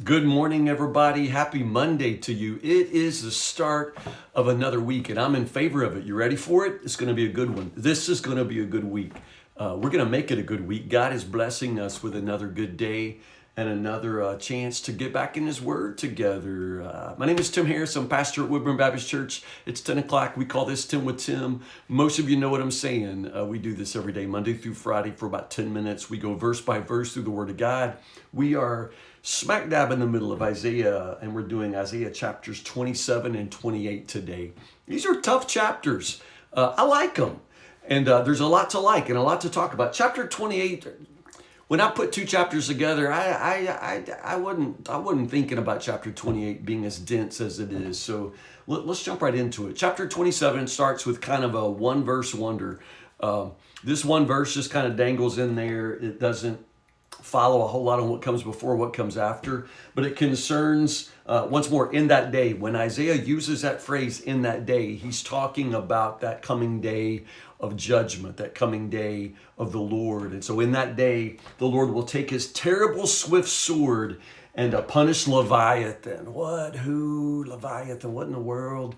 Good morning, everybody. Happy Monday to you. It is the start of another week, and I'm in favor of it. You ready for it? It's going to be a good one. This is going to be a good week. We're going to make it a good week. God is blessing us with another good day and another chance to get back in His Word together. My name is Tim Harris. I'm pastor at Woodburn Baptist Church. It's 10 o'clock. We call this 10 with Tim. Most of you know what I'm saying. We do this every day, Monday through Friday, for about 10 minutes. We go verse by verse through the Word of God. We are smack dab in the middle of Isaiah, and we're doing Isaiah chapters 27 and 28 today. These are tough chapters. I like them, and there's a lot to like and a lot to talk about. Chapter 28. When I put two chapters together, I wasn't thinking about chapter 28 being as dense as it is. So let's jump right into it. Chapter 27 starts with kind of a one verse wonder. This one verse just kind of dangles in there. It doesn't follow a whole lot on what comes before, what comes after, but it concerns, once more, in that day. When Isaiah uses that phrase, in that day, he's talking about that coming day of judgment, that coming day of the Lord. And so in that day, the Lord will take his terrible swift sword and punish Leviathan. What? Who? Leviathan? What in the world?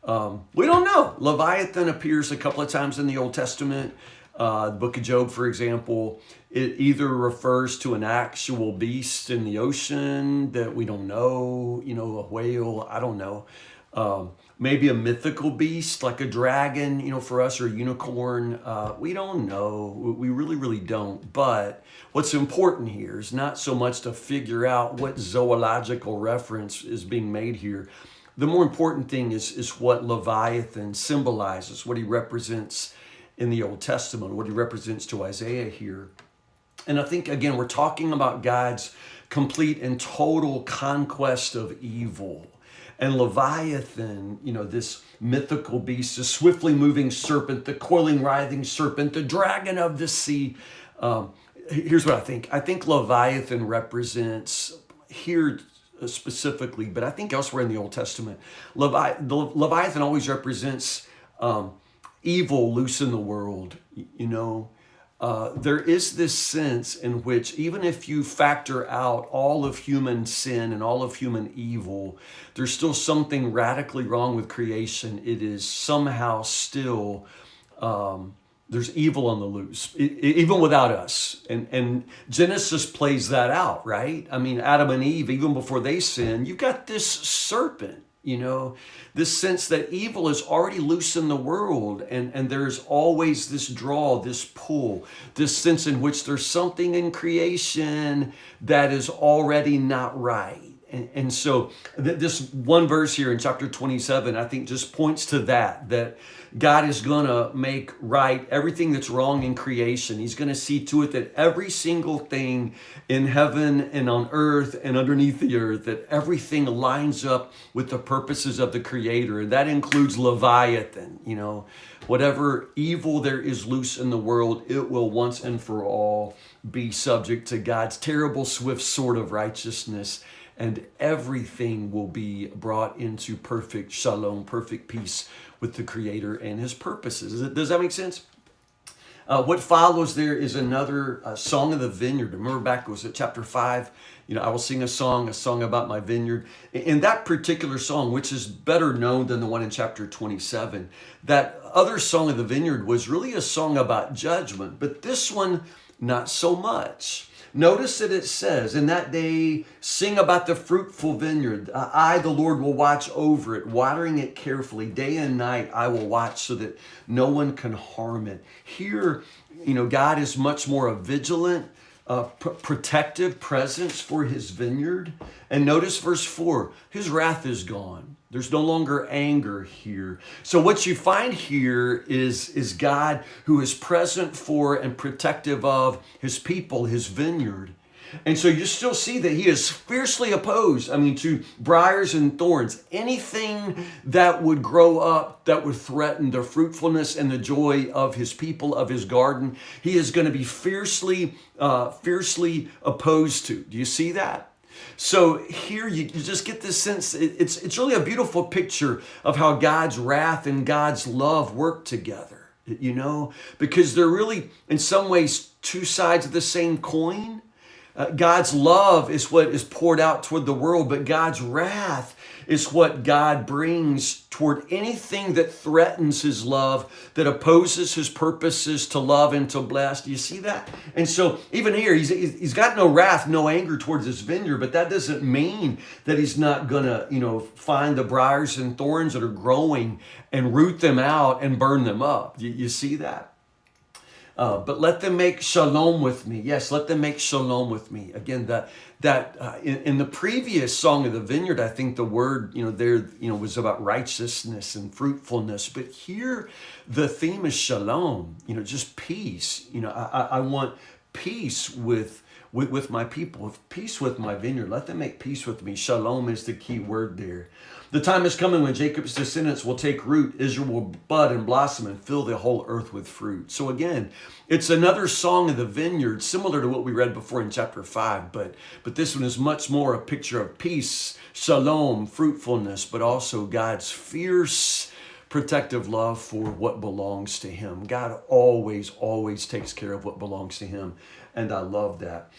We don't know. Leviathan appears a couple of times in the Old Testament. The book of Job, for example, it either refers to an actual beast in the ocean that we don't know, a whale, I don't know. Maybe a mythical beast like a dragon, for us, or a unicorn. We don't know. We really, really don't. But what's important here is not so much to figure out what zoological reference is being made here. The more important thing is what Leviathan symbolizes, what he represents in the Old Testament, what he represents to Isaiah here. And I think, again, we're talking about God's complete and total conquest of evil. And Leviathan, this mythical beast, the swiftly moving serpent, the coiling, writhing serpent, the dragon of the sea. Here's what I think. I think Leviathan represents, here specifically, but I think elsewhere in the Old Testament, Leviathan always represents evil loose in the world. There is this sense in which, even if you factor out all of human sin and all of human evil, there's still something radically wrong with creation. It is somehow still, there's evil on the loose, even without us. And Genesis plays that out, right? I mean, Adam and Eve, even before they sinned, you've got this serpent. This sense that evil is already loose in the world, and there's always this draw, this pull, this sense in which there's something in creation that is already not right. And so this one verse here in chapter 27, I think just points to that God is going to make right everything that's wrong in creation. He's going to see to it that every single thing in heaven and on earth and underneath the earth, that everything lines up with the purposes of the Creator. And that includes Leviathan. Whatever evil there is loose in the world, it will once and for all be subject to God's terrible swift sword of righteousness. And everything will be brought into perfect shalom, perfect peace with the Creator and His purposes. Does that make sense? What follows there is another song of the vineyard. Remember back, it was at chapter 5. I will sing a song about my vineyard. In that particular song, which is better known than the one in chapter 27, that other song of the vineyard was really a song about judgment, but this one, not so much. Notice that it says, in that day, sing about the fruitful vineyard. I, the Lord, will watch over it, watering it carefully. Day and night I will watch so that no one can harm it. Here, God is much more a vigilant, protective presence for his vineyard. And notice verse 4, his wrath is gone. There's no longer anger here. So what you find here is God who is present for and protective of his people, his vineyard. And so you still see that he is fiercely opposed, to briars and thorns. Anything that would grow up, that would threaten the fruitfulness and the joy of his people, of his garden, he is going to be fiercely opposed to. Do you see that? So here you just get this sense, it's really a beautiful picture of how God's wrath and God's love work together, because they're really, in some ways, two sides of the same coin. God's love is what is poured out toward the world, but God's wrath is what God brings toward anything that threatens his love, that opposes his purposes to love and to bless. Do you see that? And so even here, he's got no wrath, no anger towards his vineyard, but that doesn't mean that he's not going to, find the briars and thorns that are growing and root them out and burn them up. You see that? But let them make shalom with me. Yes, let them make shalom with me. Again, in the previous song of the vineyard, I think the word, there, was about righteousness and fruitfulness. But here, the theme is shalom. Just peace. I want peace with my people, peace with my vineyard. Let them make peace with me. Shalom is the key word there. The time is coming when Jacob's descendants will take root. Israel will bud and blossom and fill the whole earth with fruit. So again, it's another song of the vineyard, similar to what we read before in chapter 5. But this one is much more a picture of peace, shalom, fruitfulness, but also God's fierce protective love for what belongs to him. God always takes care of what belongs to him. And I love that.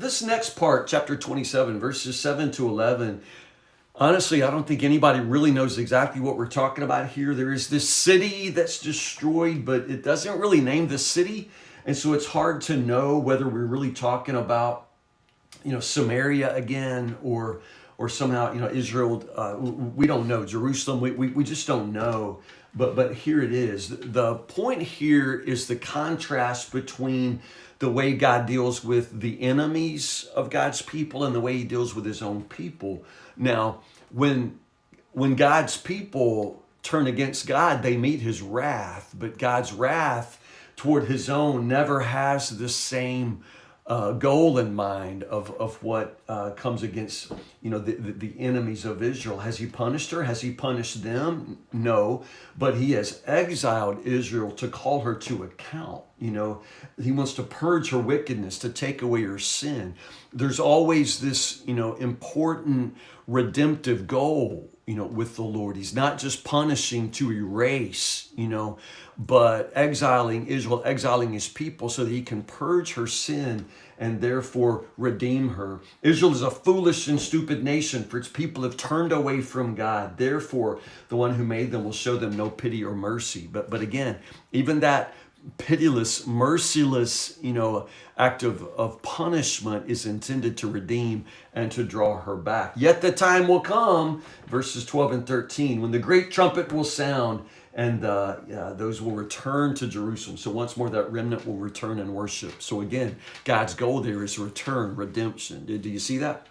This next part, chapter 27, verses 7 to 11, honestly, I don't think anybody really knows exactly what we're talking about here. There is this city that's destroyed, but it doesn't really name the city. And so it's hard to know whether we're really talking about, Samaria again or somehow, Israel. We don't know. Jerusalem, we just don't know. But here it is. The point here is the contrast between the way God deals with the enemies of God's people and the way he deals with his own people. Now, when God's people turn against God, they meet his wrath, but God's wrath toward his own never has the same goal in mind of what comes against the enemies of Israel. Has he punished her? Has he punished them? No, but he has exiled Israel to call her to account. He wants to purge her wickedness, to take away her sin. There's always this important redemptive goal with the Lord. He's not just punishing to erase, but exiling Israel, exiling his people so that he can purge her sin and therefore redeem her. Israel is a foolish and stupid nation, for its people have turned away from God. Therefore, the one who made them will show them no pity or mercy. But again, even that pitiless, merciless, act of punishment is intended to redeem and to draw her back. Yet the time will come, verses 12 and 13, when the great trumpet will sound and those will return to Jerusalem. So once more, that remnant will return and worship. So again, God's goal there is return, redemption. Do you see that?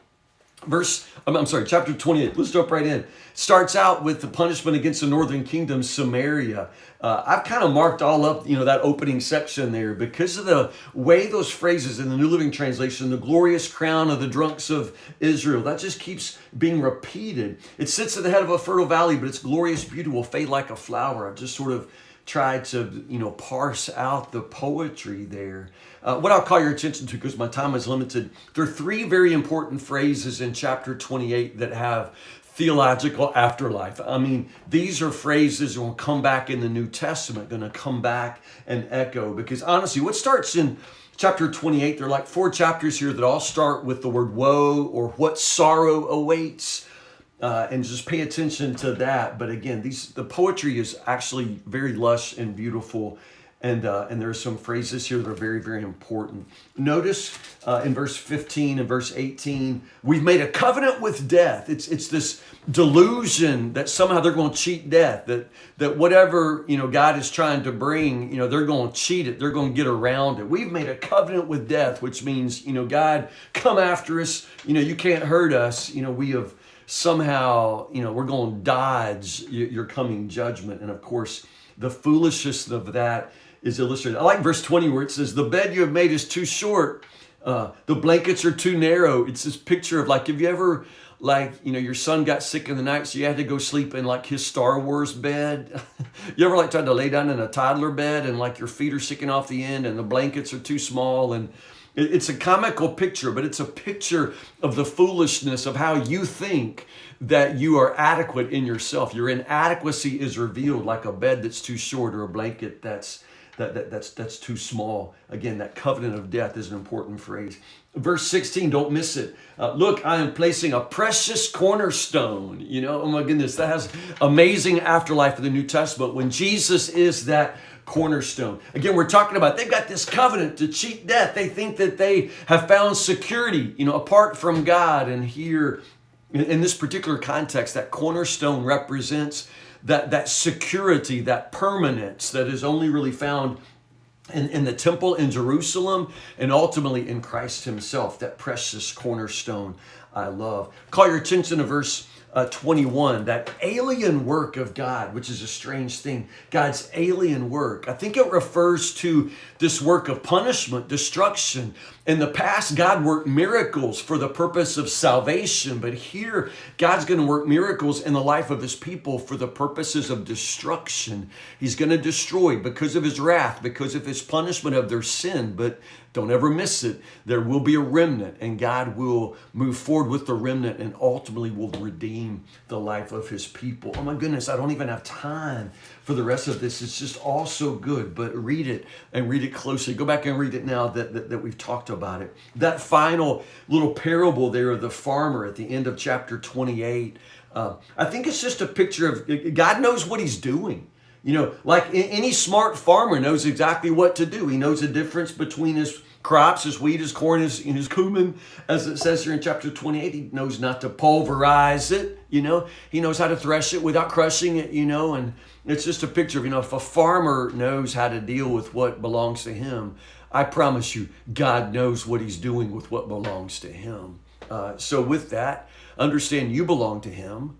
Chapter 28. Let's jump right in. Starts out with the punishment against the northern kingdom, Samaria. I've kind of marked all up, that opening section there because of the way those phrases in the New Living Translation, the glorious crown of the drunks of Israel, that just keeps being repeated. It sits at the head of a fertile valley, but its glorious beauty will fade like a flower. I've just sort of tried to, parse out the poetry there. What I'll call your attention to, because my time is limited, there are three very important phrases in chapter 28 that have theological afterlife. I mean, these are phrases that will come back in the New Testament, going to come back and echo. Because honestly, what starts in chapter 28, there are like 4 chapters here that all start with the word woe or what sorrow awaits. And just pay attention to that. But again, the poetry is actually very lush and beautiful. And there are some phrases here that are very, very important. Notice in verse 15 and verse 18, we've made a covenant with death. It's this delusion that somehow they're going to cheat death, that whatever, God is trying to bring, they're going to cheat it. They're going to get around it. We've made a covenant with death, which means, God, come after us. You can't hurt us. We have somehow, we're going to dodge your coming judgment. And of course, the foolishness of that is illustrated. I like verse 20 where it says, the bed you have made is too short. The blankets are too narrow. It's this picture of have you ever, your son got sick in the night, so you had to go sleep in his Star Wars bed? You ever tried to lay down in a toddler bed and your feet are sticking off the end and the blankets are too small? And it's a comical picture, but it's a picture of the foolishness of how you think that you are adequate in yourself. Your inadequacy is revealed like a bed that's too short or a blanket that's that's too small. Again, that covenant of death is an important phrase. Verse 16, don't miss it. Look, I am placing a precious cornerstone. Oh my goodness, that has amazing afterlife in the New Testament when Jesus is that cornerstone. Again, we're talking about they've got this covenant to cheat death. They think that they have found security, apart from God. And here, in this particular context, that cornerstone represents that security, that permanence that is only really found in the temple in Jerusalem and ultimately in Christ himself, that precious cornerstone I love. Call your attention to verse 21, that alien work of God, which is a strange thing. God's alien work. I think it refers to this work of punishment, destruction. In the past, God worked miracles for the purpose of salvation, but here, God's going to work miracles in the life of his people for the purposes of destruction. He's going to destroy because of his wrath, because of his punishment of their sin, but don't ever miss it. There will be a remnant, and God will move forward with the remnant and ultimately will redeem the life of his people. Oh my goodness, I don't even have time for the rest of this. It's just all so good, but read it and read it closely. Go back and read it now that we've talked about it. That final little parable there of the farmer at the end of chapter 28, I think it's just a picture of God knows what he's doing. Like any smart farmer knows exactly what to do. He knows the difference between his crops, his wheat, his corn, his cumin, as it says here in chapter 28. He knows not to pulverize it, He knows how to thresh it without crushing it, and it's just a picture of, if a farmer knows how to deal with what belongs to him, I promise you, God knows what he's doing with what belongs to him. So with that, understand you belong to him.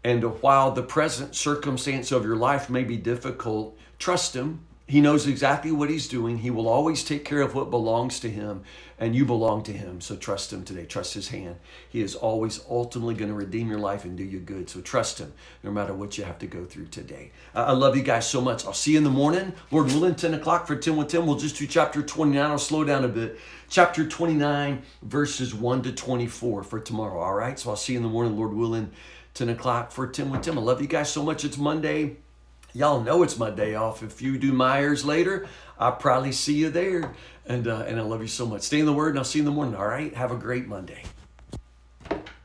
And while the present circumstance of your life may be difficult, trust him. He knows exactly what he's doing. He will always take care of what belongs to him, and you belong to him. So trust him today. Trust his hand. He is always ultimately going to redeem your life and do you good. So trust him no matter what you have to go through today. I love you guys so much. I'll see you in the morning. Lord willing, 10 o'clock for 10 with Tim. We'll just do chapter 29. I'll slow down a bit. Chapter 29, verses 1 to 24 for tomorrow. All right? So I'll see you in the morning, Lord willing, 10 o'clock for 10 with Tim. I love you guys so much. It's Monday. Y'all know it's my day off. If you do Myers later, I'll probably see you there. And I love you so much. Stay in the Word, and I'll see you in the morning. All right? Have a great Monday.